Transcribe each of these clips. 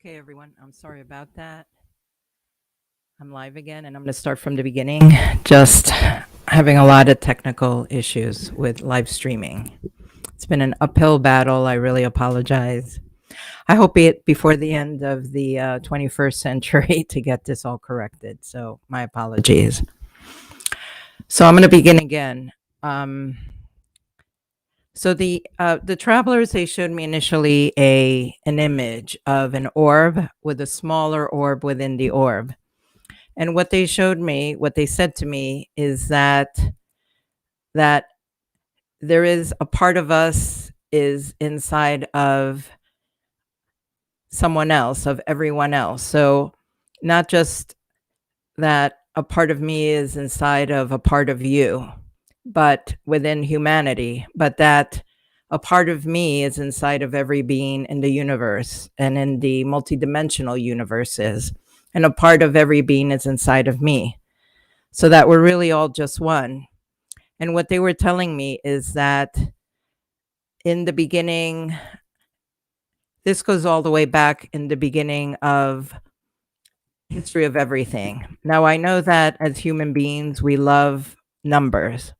Okay, everyone, I'm sorry about that. I'm live again, and I'm going to start from the beginning. Just having a lot of technical issues with live streaming. It's been an uphill battle. I really apologize. I hope it before the end of the 21st century to get this all corrected. So my apologies. So I'm going to begin again. So the travelers, they showed me initially an image of an orb with a smaller orb within the orb. And what they showed me, what they said to me is that there is a part of us is inside of someone else, of everyone else. So not just that a part of me is inside of a part of you, but within humanity, but that a part of me is inside of every being in the universe and in the multidimensional universes. And a part of every being is inside of me. So that we're really all just one. And what they were telling me is that in the beginning, this goes all the way back in the beginning of history of everything. Now, I know that as human beings, we love numbers.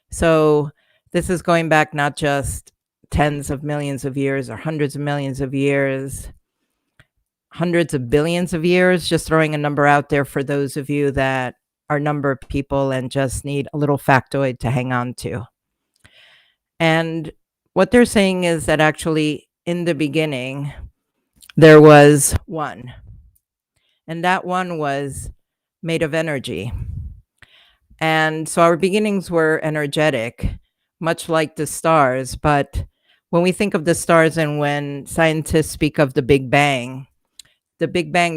So this is going back not just tens of millions of years or hundreds of millions of years, hundreds of billions of years, just throwing a number out there for those of you that are number people and just need a little factoid to hang on to. And what they're saying is that actually in the beginning, there was one. And that one was made of energy. And so our beginnings were energetic, much like the stars. But when we think of the stars and when scientists speak of the Big Bang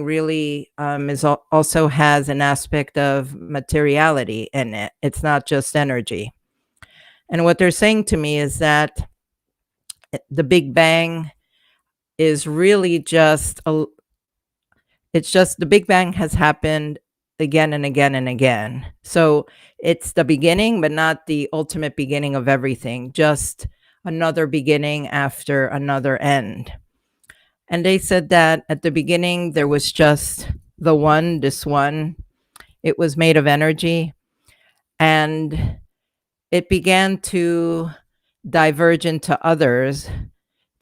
really also has an aspect of materiality in it. It's not just energy. And what they're saying to me is that the Big Bang is really just it's just the Big Bang has happened again and again and again. So it's the beginning, but not the ultimate beginning of everything, just another beginning after another end. And they said that at the beginning, there was just the one, this one. It was made of energy. And it began to diverge into others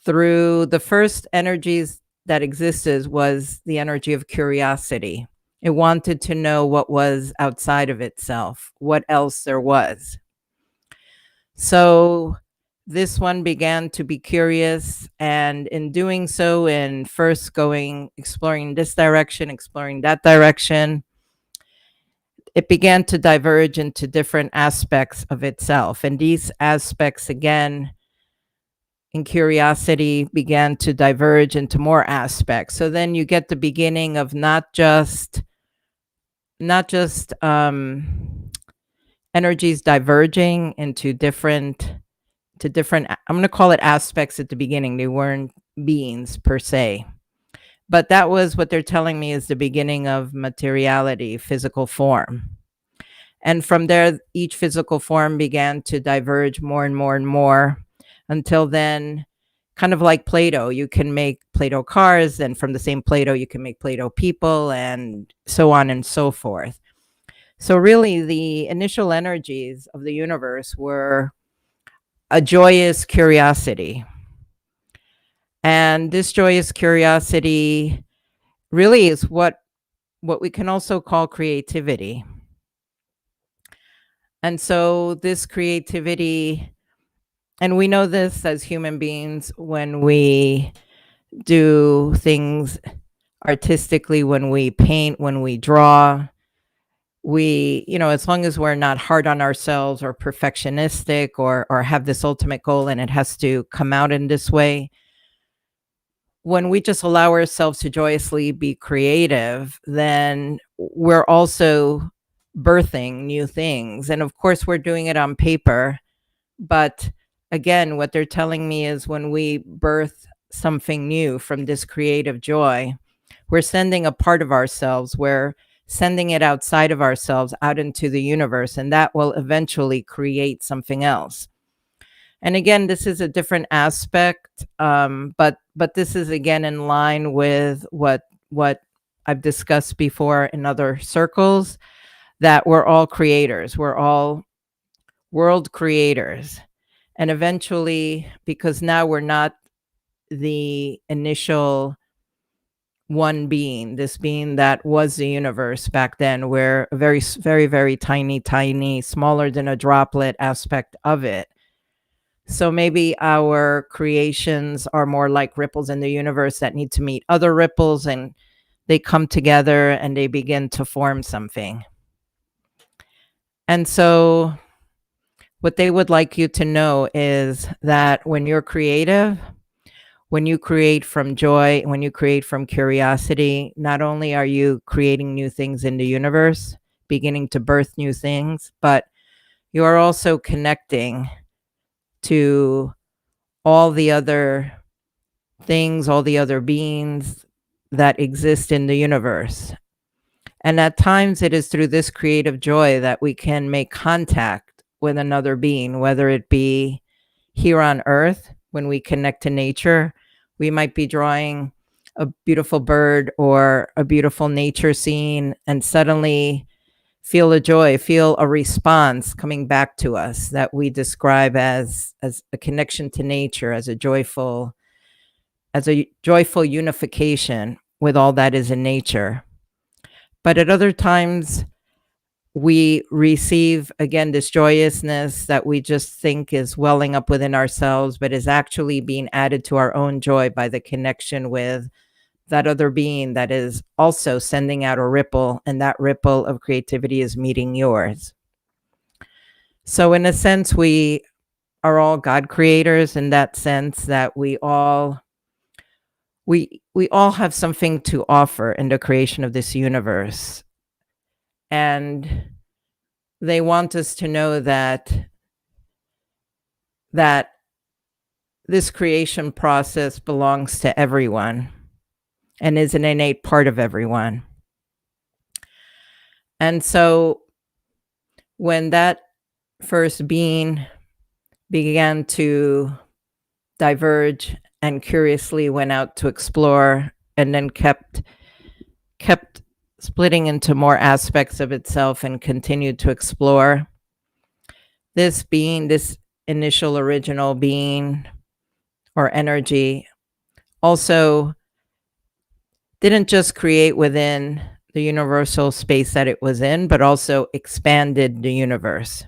through the first energies that existed was the energy of curiosity. It wanted to know what was outside of itself, what else there was. So this one began to be curious, and in doing so, in first exploring this direction, exploring that direction, it began to diverge into different aspects of itself. And these aspects, again, in curiosity, began to diverge into more aspects. So then you get the beginning of not just energies diverging into different, I'm going to call it aspects at the beginning. They weren't beings per se. But that was what they're telling me is the beginning of materiality, physical form. And from there, each physical form began to diverge more and more and more until then, kind of like Play-Doh, you can make Play-Doh cars, and from the same Play-Doh, you can make Play-Doh people, and so on and so forth. So really, the initial energies of the universe were a joyous curiosity. And this joyous curiosity really is what we can also call creativity. And so this creativity, and we know this as human beings when we do things artistically, when we paint, when we draw, as long as we're not hard on ourselves or perfectionistic or have this ultimate goal and it has to come out in this way, when we just allow ourselves to joyously be creative, then we're also birthing new things. And of course, we're doing it on paper. But again, what they're telling me is when we birth something new from this creative joy, we're sending a part of ourselves, we're sending it outside of ourselves out into the universe, and that will eventually create something else. And again, this is a different aspect, but this is again in line with what I've discussed before in other circles, that we're all creators. We're all world creators. And eventually, because now we're not the initial one being, this being that was the universe back then, we're a very, very, very tiny, smaller than a droplet aspect of it. So maybe our creations are more like ripples in the universe that need to meet other ripples, and they come together and they begin to form something. And so what they would like you to know is that when you're creative, when you create from joy, when you create from curiosity, not only are you creating new things in the universe, beginning to birth new things, but you are also connecting to all the other things, all the other beings that exist in the universe. And at times it is through this creative joy that we can make contact with another being, whether it be here on earth when we connect to nature. We might be drawing a beautiful bird or a beautiful nature scene and suddenly feel a joy, feel a response coming back to us that we describe as a connection to nature, as a joyful unification with all that is in nature. But at other times, we receive, again, this joyousness that we just think is welling up within ourselves, but is actually being added to our own joy by the connection with that other being that is also sending out a ripple, and that ripple of creativity is meeting yours. So in a sense, we are all God creators, in that sense that we all have something to offer in the creation of this universe. And they want us to know that this creation process belongs to everyone and is an innate part of everyone. And so when that first being began to diverge and curiously went out to explore, and then kept splitting into more aspects of itself and continued to explore, this being, this initial original being or energy, also didn't just create within the universal space that it was in, but also expanded the universe.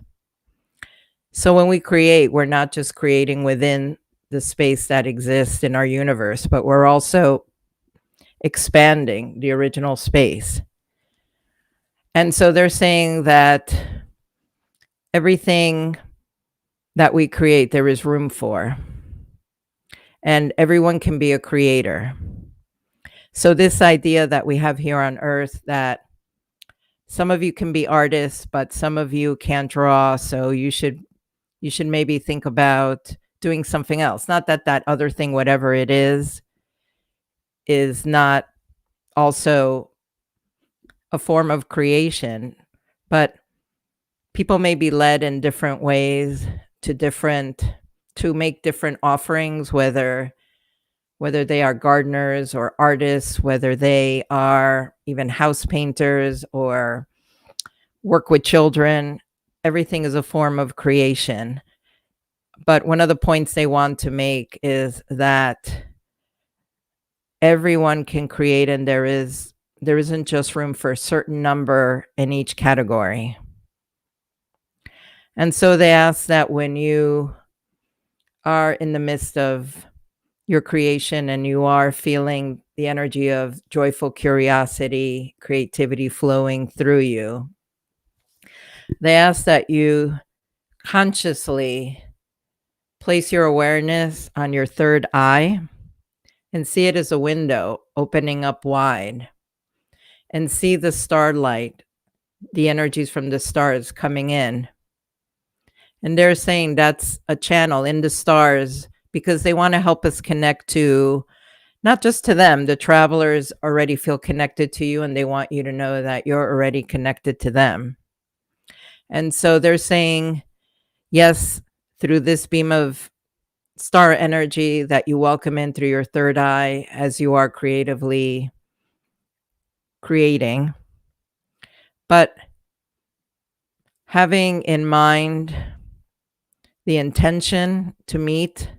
So when we create, we're not just creating within the space that exists in our universe, but we're also expanding the original space. And so they're saying that everything that we create, there is room for, and everyone can be a creator. So this idea that we have here on earth, that some of you can be artists, but some of you can't draw, so you should maybe think about doing something else. Not that that other thing, whatever it is not also a form of creation, but people may be led in different ways to make different offerings, whether they are gardeners or artists, whether they are even house painters or work with children. Everything is a form of creation. But one of the points they want to make is that everyone can create, and there isn't just room for a certain number in each category. And so they ask that when you are in the midst of your creation and you are feeling the energy of joyful curiosity, creativity flowing through you, they ask that you consciously place your awareness on your third eye and see it as a window opening up wide, and see the starlight, the energies from the stars coming in. And they're saying that's a channel in the stars, because they want to help us connect to, not just to them. The travelers already feel connected to you, and they want you to know that you're already connected to them. And so they're saying, yes, through this beam of star energy that you welcome in through your third eye as you are creatively creating, but having in mind the intention to meet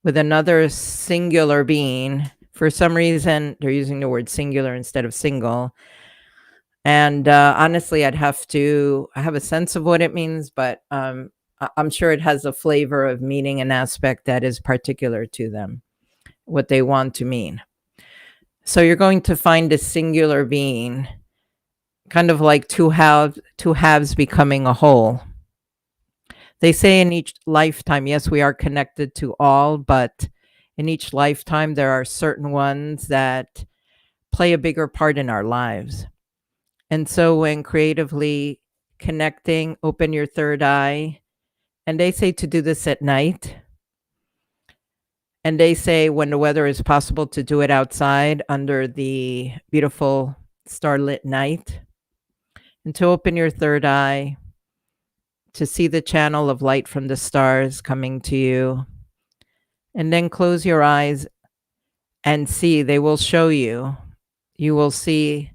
with another singular being. For some reason, they're using the word singular instead of single. And honestly, I have a sense of what it means, but I'm sure it has a flavor of meaning and aspect that is particular to them, what they want to mean. So you're going to find a singular being, kind of like two halves becoming a whole. They say in each lifetime, yes, we are connected to all, but in each lifetime, there are certain ones that play a bigger part in our lives. And so when creatively connecting, open your third eye. And they say to do this at night. And they say when the weather is possible to do it outside under the beautiful starlit night. And to open your third eye, to see the channel of light from the stars coming to you. And then close your eyes and see, they will show you. You will see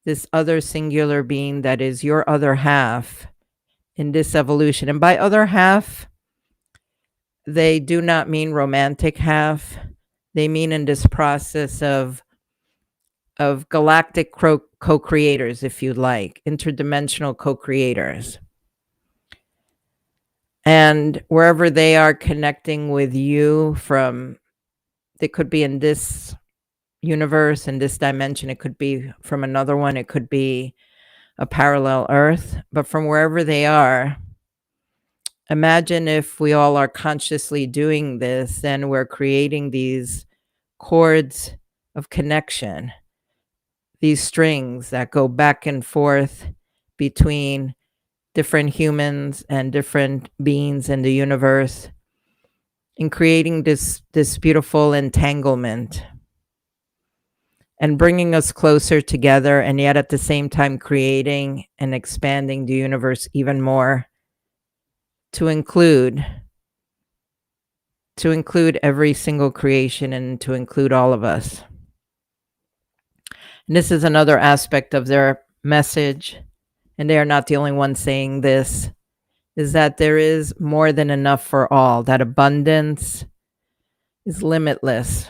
this other singular being that is your other half in this evolution. And by other half, they do not mean romantic half. They mean in this process of galactic co-creators, if you like, interdimensional co-creators. And wherever they are connecting with you from, they could be in this universe, in this dimension, it could be from another one, it could be a parallel earth, but from wherever they are, imagine if we all are consciously doing this, then we're creating these cords of connection, these strings that go back and forth between different humans and different beings in the universe, in creating this beautiful entanglement and bringing us closer together, and yet at the same time creating and expanding the universe even more to include every single creation and to include all of us. And this is another aspect of their message, and they are not the only ones saying this, is that there is more than enough for all, that abundance is limitless.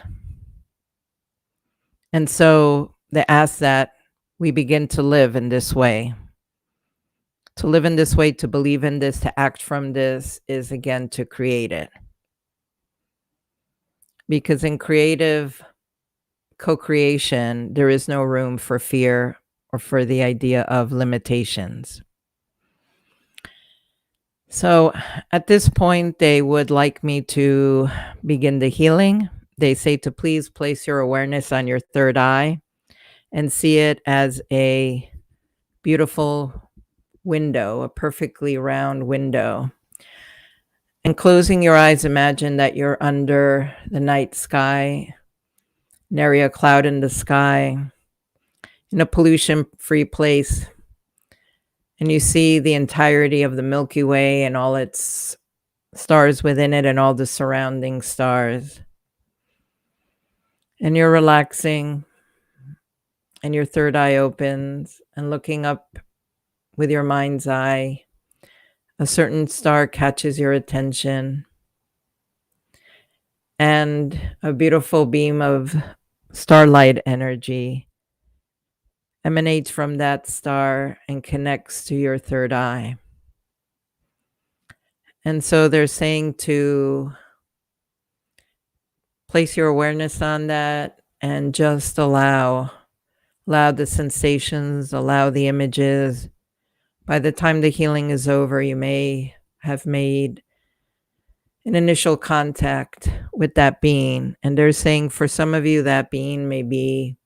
And so they ask that we begin to live in this way. To live in this way, to believe in this, to act from this is again to create it. Because in creative co-creation, there is no room for fear or for the idea of limitations. So at this point, they would like me to begin the healing. They say to please place your awareness on your third eye and see it as a beautiful window, a perfectly round window. And closing your eyes, imagine that you're under the night sky, nary a cloud in the sky, in a pollution-free place. And you see the entirety of the Milky Way and all its stars within it and all the surrounding stars. And you're relaxing, and your third eye opens, and looking up with your mind's eye, a certain star catches your attention, and a beautiful beam of starlight energy emanates from that star and connects to your third eye. And so they're saying to place your awareness on that and just allow the sensations, allow the images. By the time the healing is over, you may have made an initial contact with that being. And they're saying for some of you, that being may be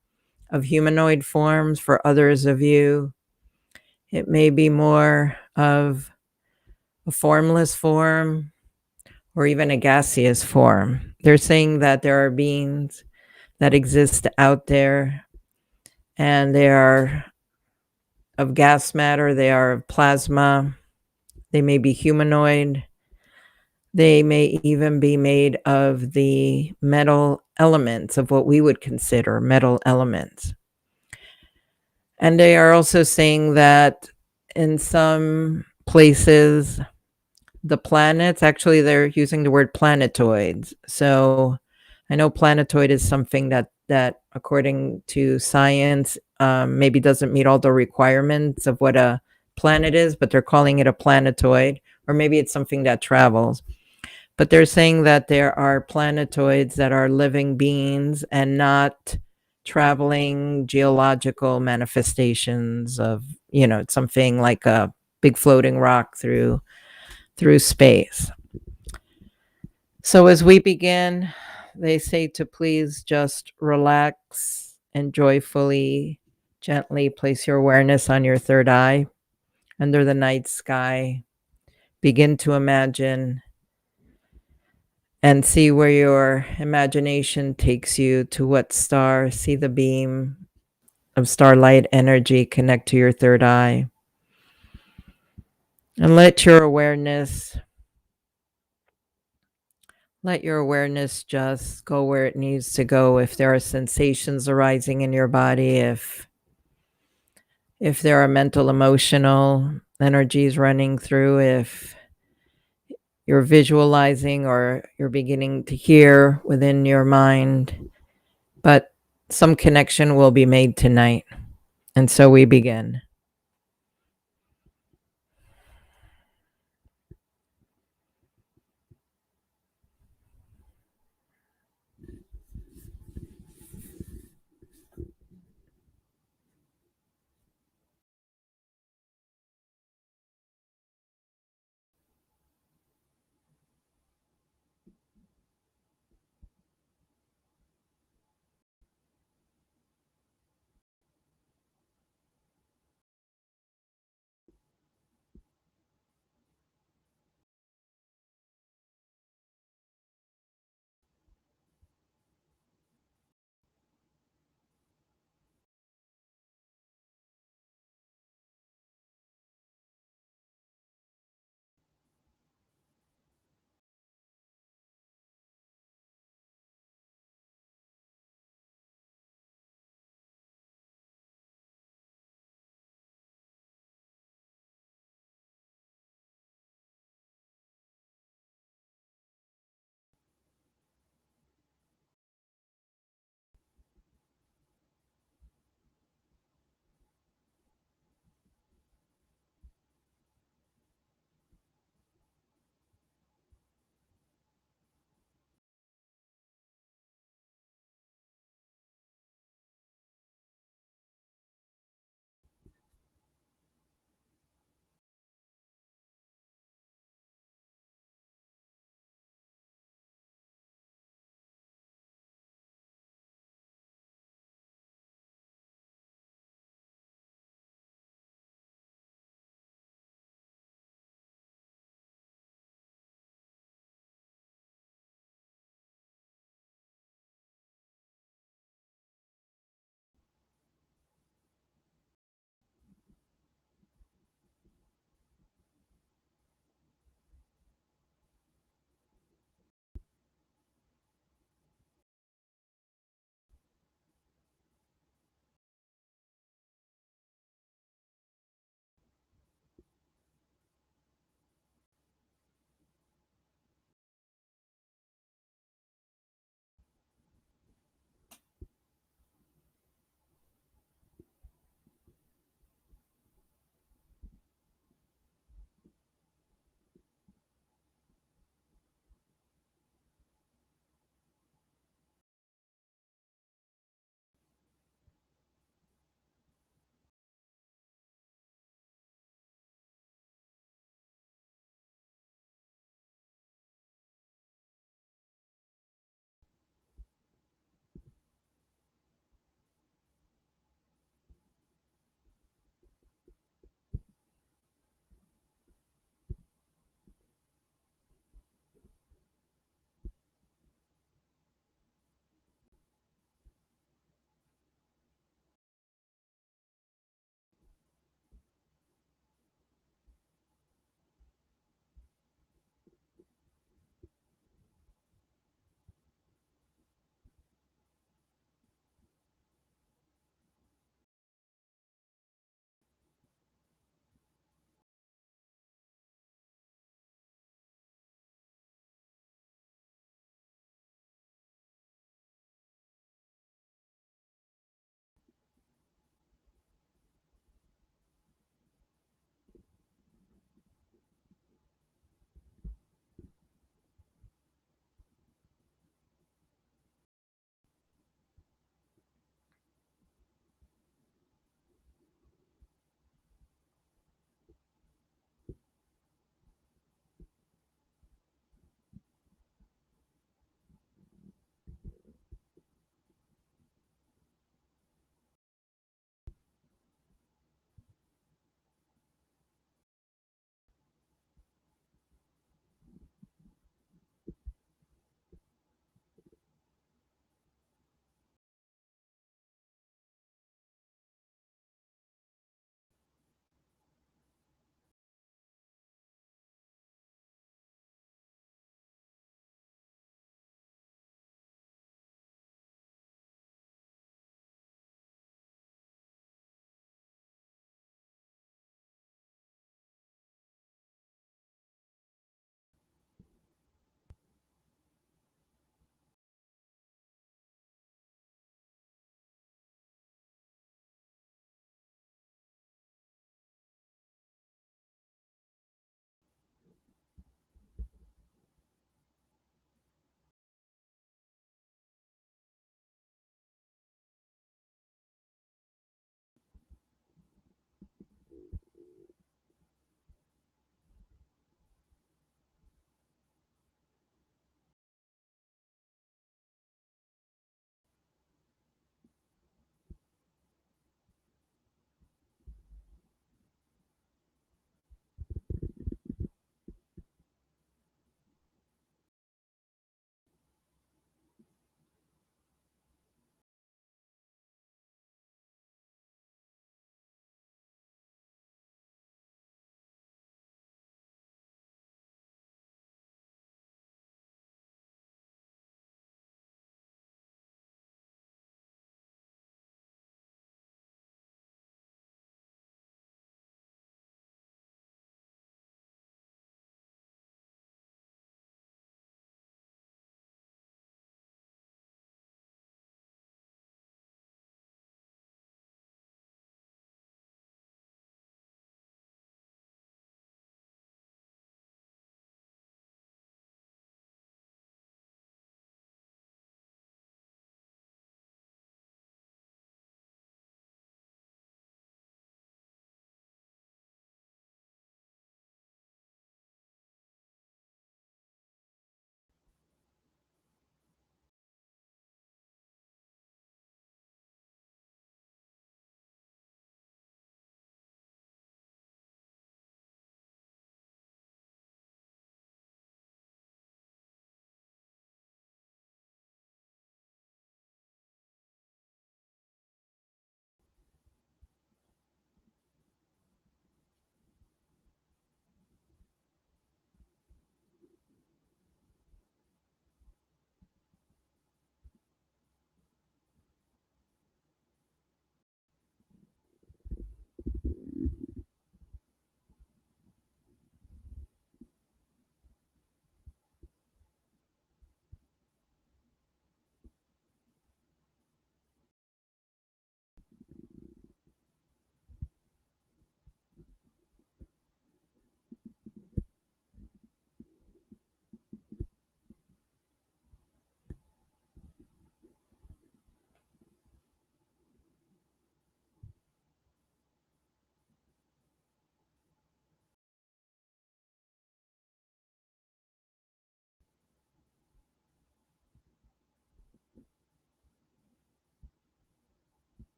of humanoid forms. For others of you, it may be more of a formless form or even a gaseous form. They're saying that there are beings that exist out there, and they are of gas matter, they are of plasma, they may be humanoid, They may even be made of the metal elements of what we would consider metal elements. And they are also saying that in some places, the planets, actually, they're using the word planetoids. So I know planetoid is something that according to science, maybe doesn't meet all the requirements of what a planet is, but they're calling it a planetoid, or maybe it's something that travels. But they're saying that there are planetoids that are living beings and not traveling geological manifestations of, something like a big floating rock through space. So as we begin, they say to please just relax and joyfully, gently place your awareness on your third eye under the night sky. Begin to imagine and see where your imagination takes you to what star. See the beam of starlight energy connect to your third eye. And let your awareness just go where it needs to go. If there are sensations arising in your body, if there are mental, emotional energies running through, if you're visualizing or you're beginning to hear within your mind, but some connection will be made tonight. And so we begin.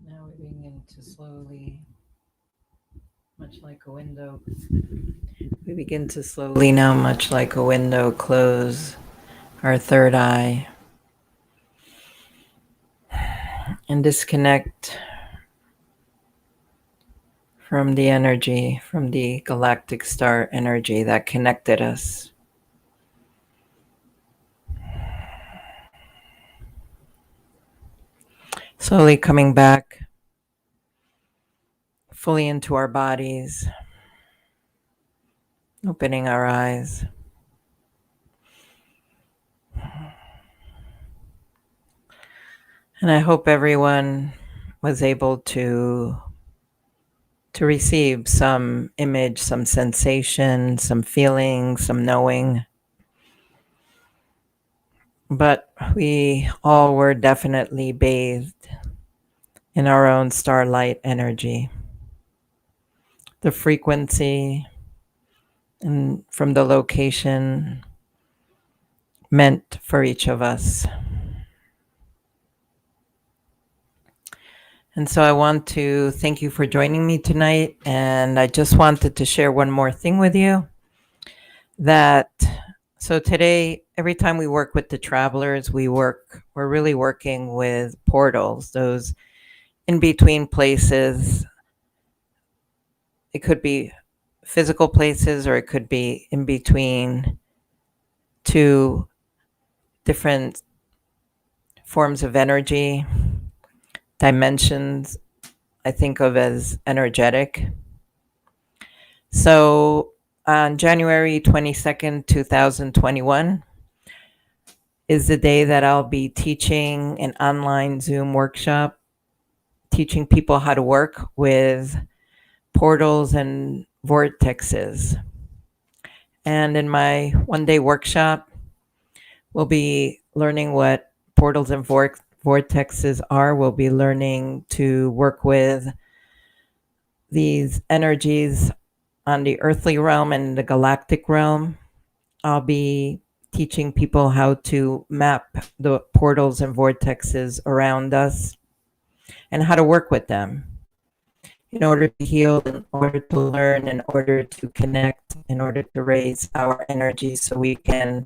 Now we begin to slowly, much like a window, we begin to slowly now, much like a window, close our third eye and disconnect from the energy, from the galactic star energy that connected us. Slowly coming back fully into our bodies, opening our eyes. And I hope everyone was able to receive some image, some sensation, some feeling, some knowing. But we all were definitely bathed in our own starlight energy. The frequency and from the location meant for each of us. And so I want to thank you for joining me tonight. And I just wanted to share one more thing with you that so today, every time we work with the travelers, we're really working with portals, those in between places. It could be physical places or it could be in between two different forms of energy, dimensions I think of as energetic. So on January 22nd, 2021 is the day that I'll be teaching an online Zoom workshop, teaching people how to work with portals and vortexes. And in my one-day workshop, we'll be learning what portals and vortexes are. We'll be learning to work with these energies on the earthly realm and the galactic realm. I'll be teaching people how to map the portals and vortexes around us and how to work with them in order to heal, in order to learn, in order to connect, in order to raise our energy so we can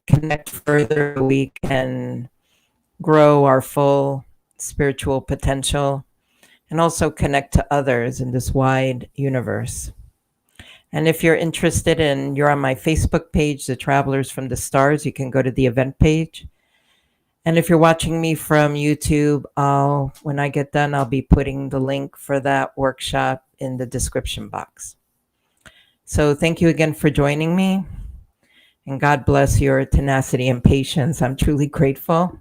connect further, we can grow our full spiritual potential, and also connect to others in this wide universe. And if you're interested and you're on my Facebook page, The Travelers from the Stars, you can go to the event page. And if you're watching me from YouTube, when I get done, I'll be putting the link for that workshop in the description box. So thank you again for joining me. And God bless your tenacity and patience. I'm truly grateful.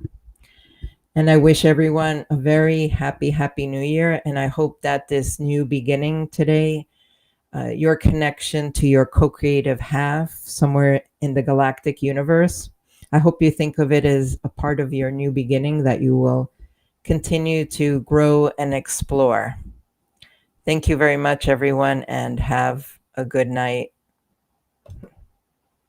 And I wish everyone a very happy, happy new year. And I hope that this new beginning today, your connection to your co-creative half somewhere in the galactic universe, I hope you think of it as a part of your new beginning that you will continue to grow and explore. Thank you very much, everyone, and have a good night.